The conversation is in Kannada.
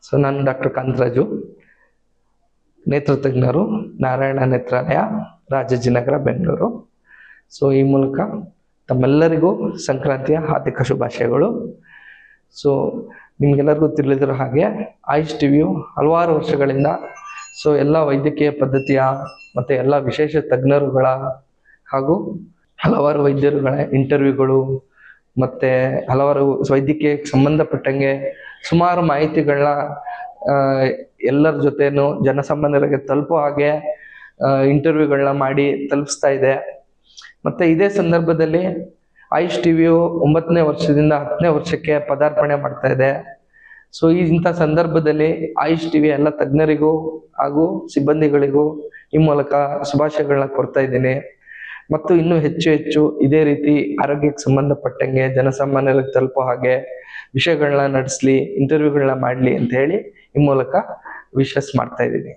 ಸೊ ನಾನು ಡಾಕ್ಟರ್ ಕಾಂತರಾಜು, ನೇತ್ರ ತಜ್ಞರು, ನಾರಾಯಣ ನೇತ್ರಾಲಯ, ರಾಜಾಜಿನಗರ, ಬೆಂಗಳೂರು. ಸೊ ಈ ಮೂಲಕ ತಮ್ಮೆಲ್ಲರಿಗೂ ಸಂಕ್ರಾಂತಿಯ ಹಾರ್ದಿಕ ಶುಭಾಶಯಗಳು. ಸೊ ನಿಮ್ಗೆಲ್ಲರಿಗೂ ತಿಳಿದಿರೋ ಹಾಗೆ ಆಯುಷ್ ಟಿವಿಯು ಹಲವಾರು ವರ್ಷಗಳಿಂದ ಎಲ್ಲ ವೈದ್ಯಕೀಯ ಪದ್ಧತಿಯ ಮತ್ತು ಎಲ್ಲ ವಿಶೇಷ ತಜ್ಞರುಗಳ ಹಾಗೂ ಹಲವಾರು ವೈದ್ಯರುಗಳ ಇಂಟರ್ವ್ಯೂಗಳು ಮತ್ತು ಹಲವಾರು ವೈದ್ಯಕೀಯಕ್ಕೆ ಸಂಬಂಧಪಟ್ಟಂಗೆ ಸುಮಾರು ಮಾಹಿತಿಗಳನ್ನ ಎಲ್ಲರ ಜೊತೆನೂ ಜನಸಾಮಾನ್ಯರಿಗೆ ತಲುಪೋ ಹಾಗೆ ಇಂಟರ್ವ್ಯೂಗಳನ್ನ ಮಾಡಿ ತಲುಪಿಸ್ತಾ ಇದೆ. ಮತ್ತು ಇದೇ ಸಂದರ್ಭದಲ್ಲಿ ಆಯುಷ್ ಟಿವಿಯು 9ನೇ ವರ್ಷದಿಂದ 10ನೇ ವರ್ಷಕ್ಕೆ ಪದಾರ್ಪಣೆ ಮಾಡ್ತಾ ಇದೆ. ಸೊ ಇಂಥ ಸಂದರ್ಭದಲ್ಲಿ ಆಯುಷ್ ಟಿವಿ ಎಲ್ಲ ತಜ್ಞರಿಗೂ ಹಾಗೂ ಸಿಬ್ಬಂದಿಗಳಿಗೂ ಈ ಮೂಲಕ ಶುಭಾಶಯಗಳನ್ನ ಕೊಡ್ತಾ ಇದ್ದೀನಿ. ಮತ್ತು ಇನ್ನೂ ಹೆಚ್ಚು ಇದೇ ರೀತಿ ಆರೋಗ್ಯಕ್ಕೆ ಸಂಬಂಧಪಟ್ಟಂಗೆ ಜನಸಾಮಾನ್ಯರಿಗೆ ತಲುಪೋ ಹಾಗೆ ವಿಷಯಗಳನ್ನ ನಡೆಸಲಿ, ಇಂಟರ್ವ್ಯೂಗಳನ್ನ ಮಾಡಲಿ ಅಂತ ಹೇಳಿ ಈ ಮೂಲಕ ವಿಶಸ್ ಮಾಡ್ತಾ ಇದ್ದೀನಿ.